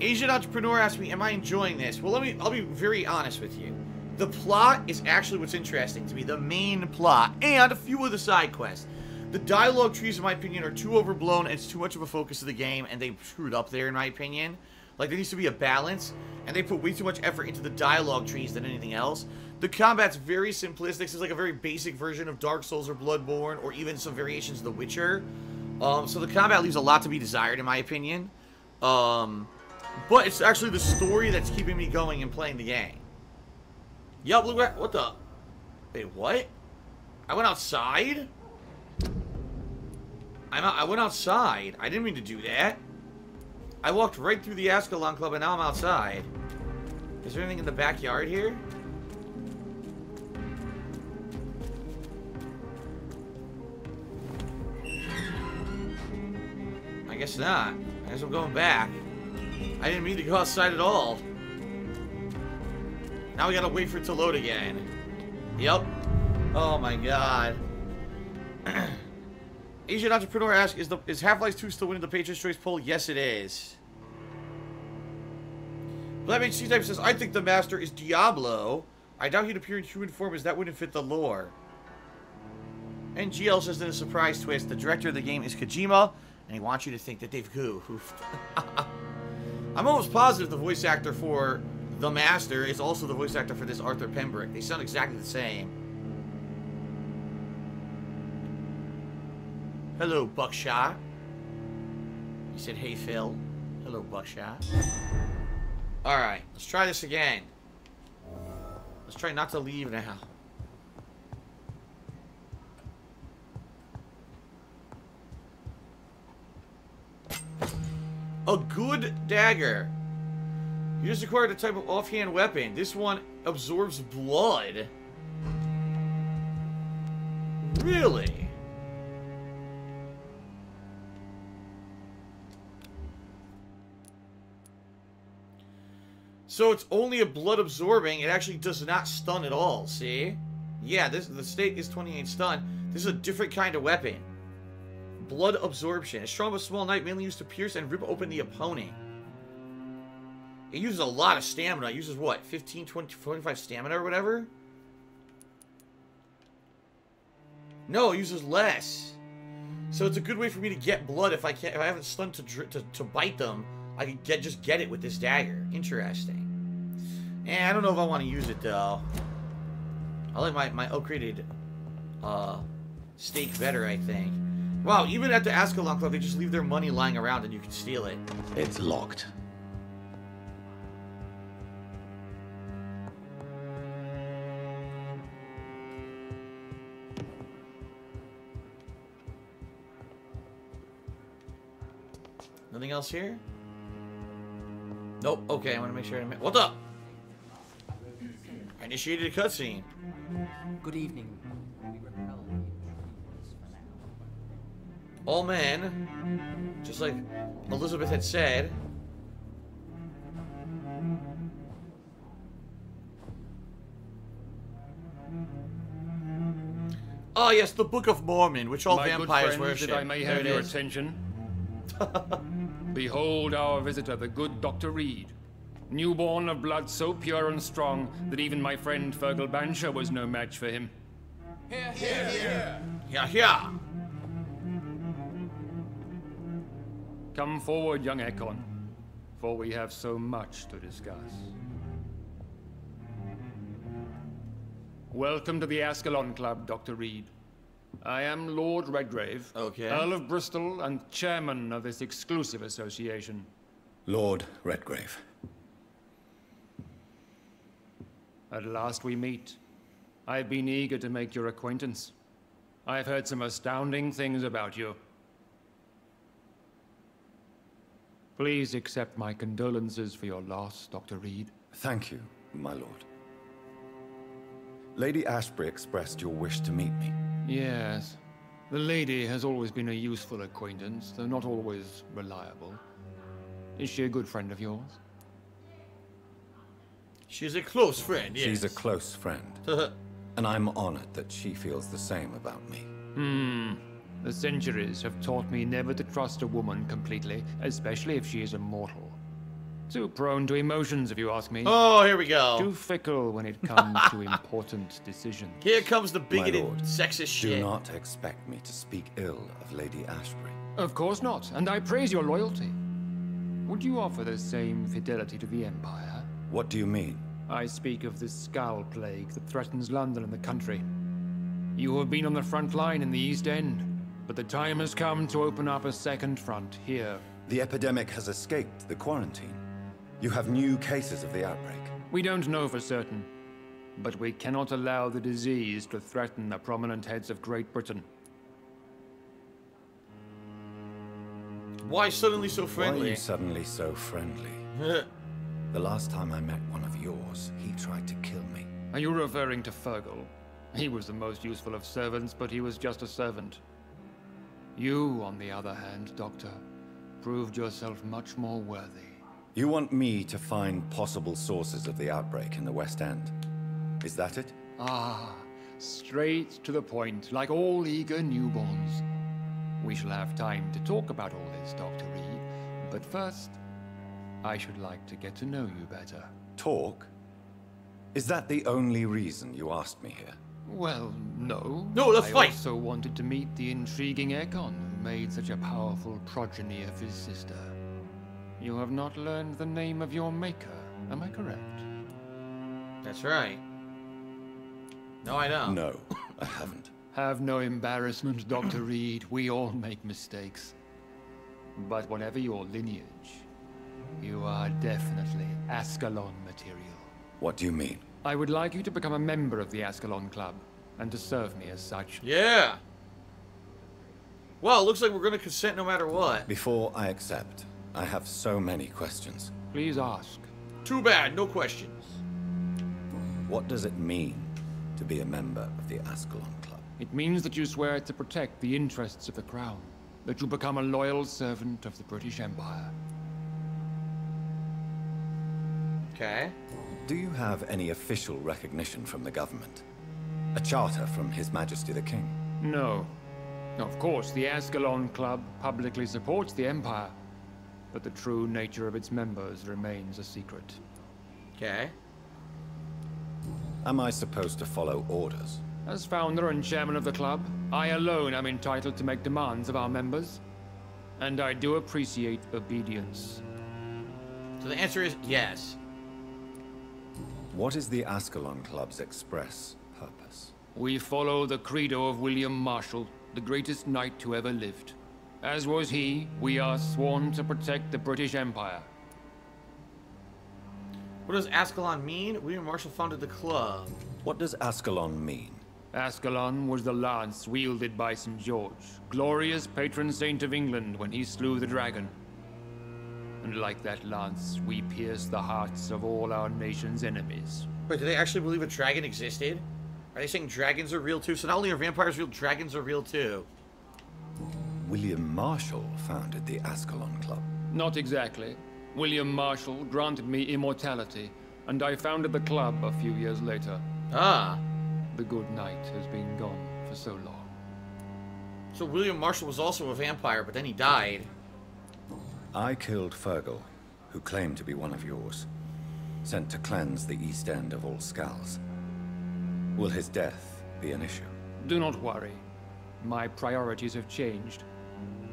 Asian Entrepreneur asked me, am I enjoying this? Well, I'll be very honest with you. The plot is actually what's interesting to me. The main plot. And a few of the side quests. The dialogue trees, in my opinion, are too overblown, and it's too much of a focus of the game, and they screwed up there, in my opinion. Like, there needs to be a balance, and they put way too much effort into the dialogue trees than anything else. The combat's very simplistic. It's like a very basic version of Dark Souls or Bloodborne, or even some variations of The Witcher. So the combat leaves a lot to be desired, in my opinion. But it's actually the story that's keeping me going and playing the game. Yup, look at what the... Wait, what? I went outside? I went outside. I didn't mean to do that. I walked right through the Ascalon Club and now I'm outside. Is there anything in the backyard here? I guess not. I guess I'm going back. I didn't mean to go outside at all. Now we gotta wait for it to load again. Yep. Oh my god. Asian Entrepreneur asks, is Half-Life 2 still winning the Patriots' Choice poll? Yes, it is. Black C-Type says, I think the master is Diablo. I doubt he'd appear in human form as that wouldn't fit the lore. And GL says in a surprise twist, the director of the game is Kojima, and he wants you to think that they've goofed. I'm almost positive the voice actor for the master is also the voice actor for this Arthur Pembroke. They sound exactly the same. Hello, Buckshot. He said, hey, Phil. Hello, Buckshot. Alright, let's try this again. Let's try not to leave now. A good dagger. You just acquired a type of offhand weapon. This one absorbs blood. Really? So it's only a blood absorbing. It actually does not stun at all. See? Yeah, the state is 28 stun. This is a different kind of weapon. Blood absorption. A strong but small knife mainly used to pierce and rip open the opponent. It uses a lot of stamina. It uses what? 15, 20, 25 stamina or whatever? No, it uses less. So it's a good way for me to get blood if I haven't stunned to bite them. I can just get it with this dagger. Interesting. And I don't know if I want to use it though. I like my upgraded steak better, I think. Wow, even at the Ascalon Club, they just leave their money lying around and you can steal it. It's locked. Nothing else here? Nope. Okay, I want to make sure I... What the? I initiated a cutscene. Good evening. All men, just like Elizabeth had said. Oh yes, the Book of Mormon, which all vampires worship. That I may have your attention. Behold our visitor, the good Dr. Reed. Newborn of blood so pure and strong that even my friend Fergal Bansher was no match for him. Here, here, here. Yeah, yeah. Come forward, young Ekon, for we have so much to discuss. Welcome to the Ascalon Club, Dr. Reed. I am Lord Redgrave, okay. Earl of Bristol and chairman of this exclusive association. Lord Redgrave. At last we meet. I've been eager to make your acquaintance. I've heard some astounding things about you. Please accept my condolences for your loss, Dr. Reed. Thank you, my lord. Lady Ashbury expressed your wish to meet me. Yes. The lady has always been a useful acquaintance, though not always reliable. Is she a good friend of yours? She's a close friend, yes. She's a close friend. And I'm honored that she feels the same about me. The centuries have taught me never to trust a woman completely, especially if she is immortal. Too prone to emotions, if you ask me. Oh, here we go. Too fickle when it comes to important decisions. Here comes the bigoted, lord, sexist shit. Do not expect me to speak ill of Lady Ashbury. Of course not, and I praise your loyalty. Would you offer the same fidelity to the Empire? What do you mean? I speak of the Skull Plague that threatens London and the country. You have been on the front line in the East End, but the time has come to open up a second front here. The epidemic has escaped the quarantine. You have new cases of the outbreak. We don't know for certain, but we cannot allow the disease to threaten the prominent heads of Great Britain. Why suddenly so Why are friendly? you suddenly so friendly? The last time I met one of yours, he tried to kill me. Are you referring to Fergal? He was the most useful of servants, but he was just a servant. You, on the other hand, Doctor, proved yourself much more worthy. You want me to find possible sources of the outbreak in the West End? Is that it? Ah, straight to the point, like all eager newborns. We shall have time to talk about all this, Dr. Reed, but first, I should like to get to know you better. Talk? Is that the only reason you asked me here? Well, no. No, let's fight! I also wanted to meet the intriguing Ekon, who made such a powerful progeny of his sister. You have not learned the name of your maker, am I correct? That's right. No, I don't. No, I haven't. Have no embarrassment, Dr. Reed. We all make mistakes. But whatever your lineage, you are definitely Ascalon material. What do you mean? I would like you to become a member of the Ascalon Club, and to serve me as such. Yeah. Well, it looks like we're going to consent no matter what. Before I accept, I have so many questions. Please ask. Too bad, no questions. What does it mean to be a member of the Ascalon Club? It means that you swear to protect the interests of the Crown, that you become a loyal servant of the British Empire. Okay. Do you have any official recognition from the government? A charter from His Majesty the King? No. Of course, the Ascalon Club publicly supports the Empire, but the true nature of its members remains a secret. Okay. Am I supposed to follow orders? As founder and chairman of the club, I alone am entitled to make demands of our members, and I do appreciate obedience. So the answer is yes. What is the Ascalon Club's express purpose? We follow the credo of William Marshall, the greatest knight who ever lived. As was he, we are sworn to protect the British Empire. What does Ascalon mean? William Marshall founded the club. What does Ascalon mean? Ascalon was the lance wielded by St. George, glorious patron saint of England when he slew the dragon. And like that lance, we pierce the hearts of all our nation's enemies. Wait, do they actually believe a dragon existed? Are they saying dragons are real too? So not only are vampires real, dragons are real too. William Marshall founded the Ascalon Club. Not exactly. William Marshall granted me immortality, and I founded the club a few years later. Ah. The good knight has been gone for so long. So William Marshall was also a vampire, but then he died. I killed Fergal, who claimed to be one of yours, sent to cleanse the East End of all skulls. Will his death be an issue? Do not worry. My priorities have changed.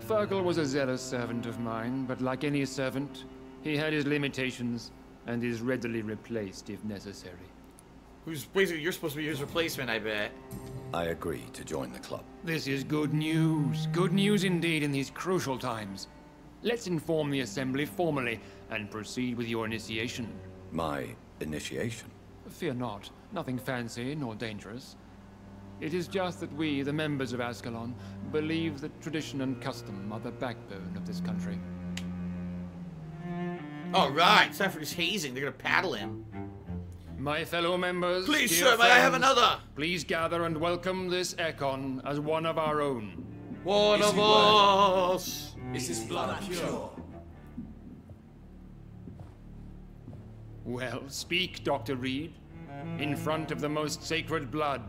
Fergal was a zealous servant of mine, but like any servant, he had his limitations and is readily replaced if necessary. Who's basically, you're supposed to be his replacement, I bet. I agree to join the club. This is good news. Good news indeed in these crucial times. Let's inform the Assembly formally and proceed with your initiation. My initiation? Fear not. Nothing fancy nor dangerous. It is just that we, the members of Ascalon, believe that tradition and custom are the backbone of this country. Alright, it's time for this hazing. They're gonna paddle him. My fellow members, Please, dear sir, may I have friends, another? Please gather and welcome this Ekon as one of our own. One of us. Is his blood pure? Well, speak, Dr. Reed, in front of the most sacred blood.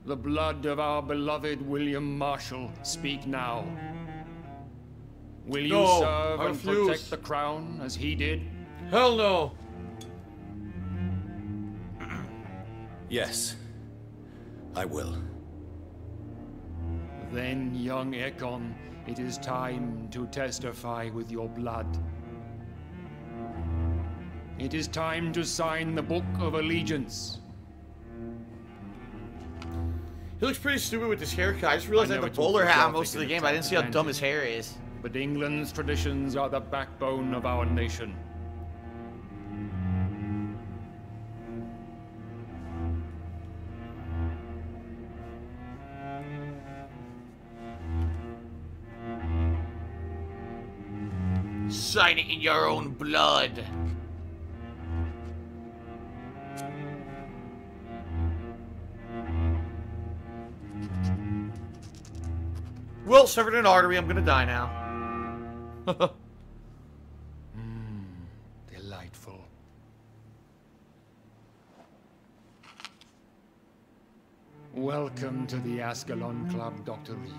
The blood of our beloved William Marshall, speak now. Will you No, serve I and refuse. protect the crown as he did? Hell no. Yes, I will. Then, young Ekon, it is time to testify with your blood. It is time to sign the Book of Allegiance. He looks pretty stupid with his haircut. I just realized I I had know the it's all bowler hat on graphic most of the and game. I didn't see how dumb his advantage. hair is. But England's traditions are the backbone of our nation. Sign it in your own blood. Well, severed an artery. I'm gonna die now. Delightful. Welcome to the Ascalon Club, Dr. Reed.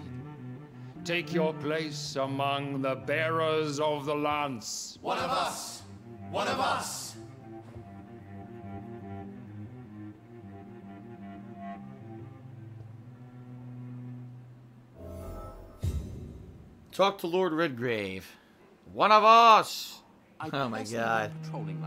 Take your place among the bearers of the lance. One of us! One of us! Talk to Lord Redgrave. One of us. I Oh my personally God. love patrolling